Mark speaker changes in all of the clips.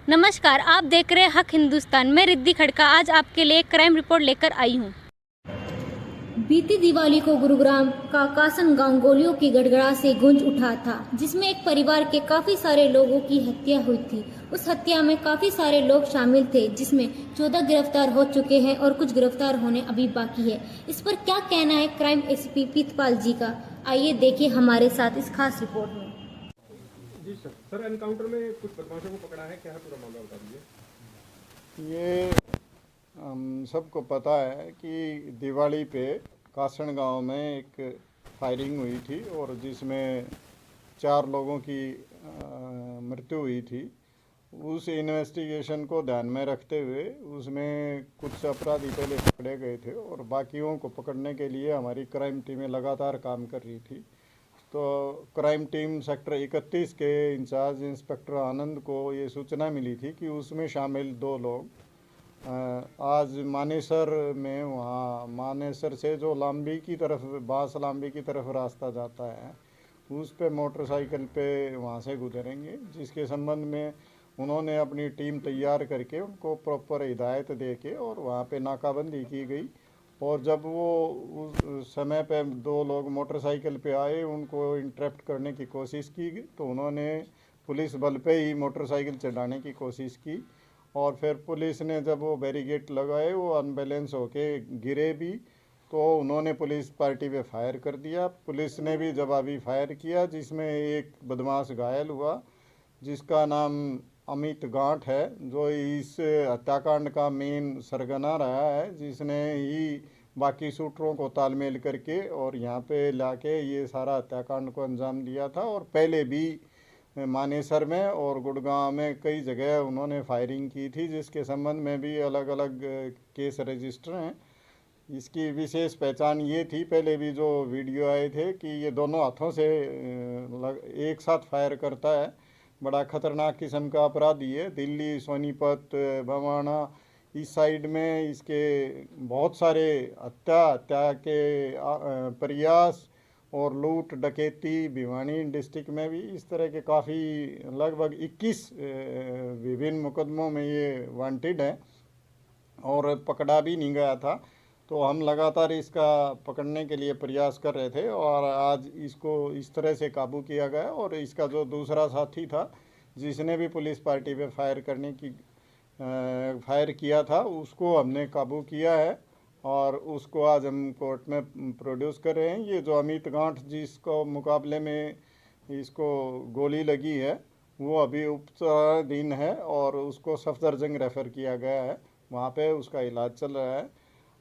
Speaker 1: नमस्कार, आप देख रहे हैं हक हिंदुस्तान। मैं रिद्धि खड़का आज आपके लिए एक क्राइम रिपोर्ट लेकर आई हूँ। बीती दिवाली को गुरुग्राम का कासन गांव गोलियों की गड़गड़ाहट से गूंज उठा था, जिसमें एक परिवार के काफी सारे लोगों की हत्या हुई थी। उस हत्या में काफी सारे लोग शामिल थे, जिसमें 14 गिरफ्तार हो चुके हैं और कुछ गिरफ्तार होने अभी बाकी है। इस पर क्या कहना है क्राइम एसपी पीतपाल जी का, आइए देखिए हमारे साथ इस खास रिपोर्ट में।
Speaker 2: जी सर एनकाउंटर में कुछ बदमाशों को पकड़ा है, क्या है पूरा मामला बता दीजिए।
Speaker 3: ये हम सबको पता है कि दिवाली पे कासण गांव में एक फायरिंग हुई थी और जिसमें 4 लोगों की मृत्यु हुई थी। उस इन्वेस्टिगेशन को ध्यान में रखते हुए उसमें कुछ अपराधी पहले पकड़े गए थे और बाकियों को पकड़ने के लिए हमारी क्राइम टीमें लगातार काम कर रही थी। तो क्राइम टीम सेक्टर 31 के इंचार्ज इंस्पेक्टर आनंद को ये सूचना मिली थी कि उसमें शामिल 2 लोग आज मानेसर में, वहाँ मानेसर से जो लांबी की तरफ, बांस लांबी की तरफ रास्ता जाता है, उस पे मोटरसाइकिल पे वहाँ से गुजरेंगे, जिसके संबंध में उन्होंने अपनी टीम तैयार करके उनको प्रॉपर हिदायत दे के और वहाँ पे नाकाबंदी की गई। और जब वो उस समय पे 2 लोग मोटरसाइकिल पे आए, उनको इंटरप्ट करने की कोशिश की तो उन्होंने पुलिस बल पे ही मोटरसाइकिल चढ़ाने की कोशिश की और फिर पुलिस ने जब वो बैरिकेड लगाए, वो अनबैलेंस होके गिरे भी तो उन्होंने पुलिस पार्टी पे फायर कर दिया। पुलिस ने भी जवाबी फायर किया, जिसमें एक बदमाश घायल हुआ जिसका नाम अमित गांठ है, जो इस हत्याकांड का मेन सरगना रहा है, जिसने ही बाकी शूटरों को तालमेल करके और यहाँ पे लाके ये सारा हत्याकांड को अंजाम दिया था। और पहले भी मानेसर में और गुड़गांव में कई जगह उन्होंने फायरिंग की थी, जिसके संबंध में भी अलग अलग केस रजिस्टर हैं। इसकी विशेष पहचान ये थी, पहले भी जो वीडियो आए थे, कि ये दोनों हाथों से एक साथ फायर करता है। बड़ा खतरनाक किस्म का अपराधी है। दिल्ली, सोनीपत, बवाना इस साइड में इसके बहुत सारे हत्या के प्रयास और लूट डकैती, भिवानी डिस्ट्रिक्ट में भी इस तरह के काफ़ी लगभग 21 विभिन्न मुकदमों में ये वांटेड है और पकड़ा भी नहीं गया था। तो हम लगातार इसका पकड़ने के लिए प्रयास कर रहे थे और आज इसको इस तरह से काबू किया गया। और इसका जो दूसरा साथी था जिसने भी पुलिस पार्टी पे फायर किया था, उसको हमने काबू किया है और उसको आज हम कोर्ट में प्रोड्यूस कर रहे हैं। ये जो अमित गांठ जिसको मुकाबले में इसको गोली लगी है, वो अभी उपचाराधीन है और उसको सफदरजंग रेफ़र किया गया है, वहाँ पे उसका इलाज चल रहा है।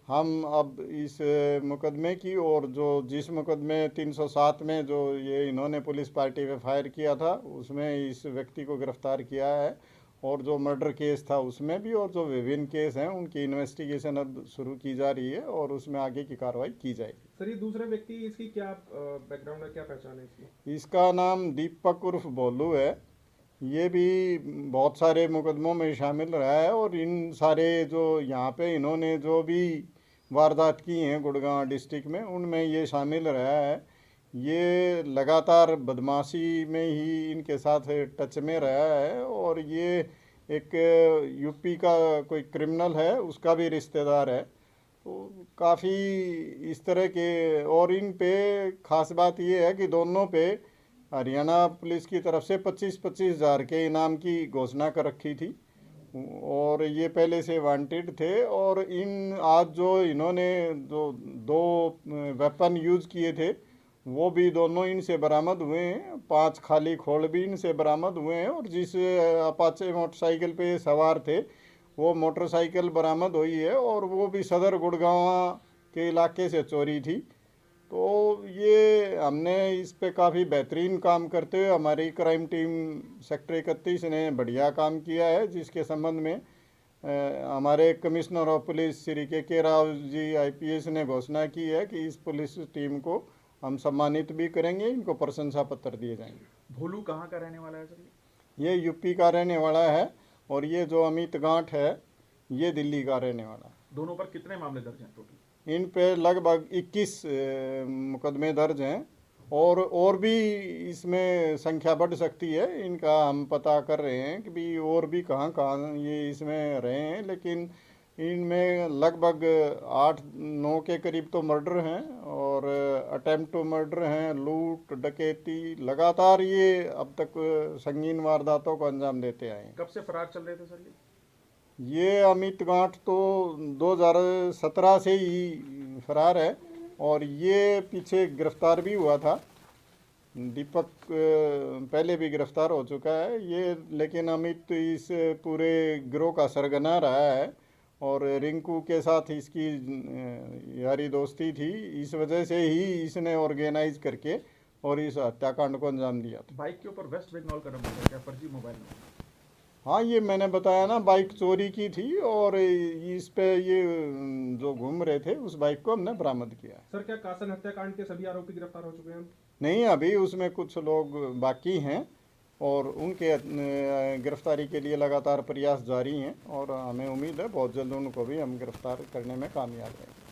Speaker 3: हम अब इस मुकदमे की और जो जिस मुकदमे 307 में जो ये इन्होंने पुलिस पार्टी पे फायर किया था, उसमें इस व्यक्ति को गिरफ्तार किया है और जो मर्डर केस था उसमें भी, और जो विभिन्न केस हैं उनकी इन्वेस्टिगेशन अब शुरू की जा रही है और उसमें आगे की कार्रवाई की जाएगी।
Speaker 2: सर ये दूसरे व्यक्ति, इसकी क्या बैकग्राउंड है, क्या पहचान है इसकी?
Speaker 3: इसका नाम दीपक उर्फ भोलू है। ये भी बहुत सारे मुकदमों में शामिल रहा है और इन सारे जो यहाँ पे इन्होंने जो भी वारदात की हैं गुड़गांव डिस्ट्रिक्ट में, उनमें ये शामिल रहा है। ये लगातार बदमाशी में ही इनके साथ टच में रहा है और ये एक यूपी का कोई क्रिमिनल है, उसका भी रिश्तेदार है। तो काफ़ी इस तरह के, और इन पे ख़ास बात ये है कि दोनों पे हरियाणा पुलिस की तरफ से 25-25 हज़ार के इनाम की घोषणा कर रखी थी और ये पहले से वांटेड थे। और इन आज जो इन्होंने जो 2 वेपन यूज़ किए थे, वो भी दोनों इनसे बरामद हुए हैं। 5 खाली खोल भी इनसे बरामद हुए हैं और जिस अपाचे मोटरसाइकिल पे सवार थे, वो मोटरसाइकिल बरामद हुई है और वो भी सदर गुड़गांव के इलाके से चोरी थी। तो ये हमने इस पे काफ़ी बेहतरीन काम करते हुए हमारी क्राइम टीम सेक्टर 31 ने बढ़िया काम किया है, जिसके संबंध में हमारे कमिश्नर ऑफ पुलिस श्री के राव जी IPS ने घोषणा की है कि इस पुलिस टीम को हम सम्मानित भी करेंगे, इनको प्रशंसा पत्र दिए जाएंगे।
Speaker 2: भोलू कहाँ का रहने वाला है सर?
Speaker 3: ये यूपी का रहने वाला है और ये जो अमित गांठ है, ये दिल्ली का रहने वाला है।
Speaker 2: दोनों पर कितने मामले दर्ज हैं टोटल?
Speaker 3: इन पे लगभग 21 मुकदमे दर्ज हैं और भी इसमें संख्या बढ़ सकती है। इनका हम पता कर रहे हैं कि भी और भी कहाँ कहाँ ये इसमें रहे हैं, लेकिन इनमें लगभग 8-9 के करीब तो मर्डर हैं और अटेम्प्ट टू मर्डर हैं, लूट डकैती, लगातार ये अब तक संगीन वारदातों को अंजाम देते आए हैं।
Speaker 2: कब से फरार चल रहे थे सर
Speaker 3: ये अमित गांठ तो 2017 से ही फरार है और ये पीछे गिरफ्तार भी हुआ था। दीपक पहले भी गिरफ्तार हो चुका है ये, लेकिन अमित इस पूरे गिरोह का सरगना रहा है और रिंकू के साथ इसकी यारी दोस्ती थी। इस वजह से ही इसने ऑर्गेनाइज करके और इस हत्याकांड को अंजाम दिया था।
Speaker 2: बाइक के ऊपर वेस्ट बंगाल का नंबर है क्या, फर्जी मोबाइल नंबर?
Speaker 3: हाँ, ये मैंने बताया ना, बाइक चोरी की थी और इस पे ये जो घूम रहे थे उस बाइक को हमने बरामद किया है।
Speaker 2: सर क्या कासन हत्याकांड के सभी आरोपी गिरफ्तार हो चुके हैं?
Speaker 3: नहीं, अभी उसमें कुछ लोग बाकी हैं और उनके गिरफ्तारी के लिए लगातार प्रयास जारी हैं और हमें उम्मीद है बहुत जल्द उनको भी हम गिरफ्तार करने में कामयाब रहेंगे।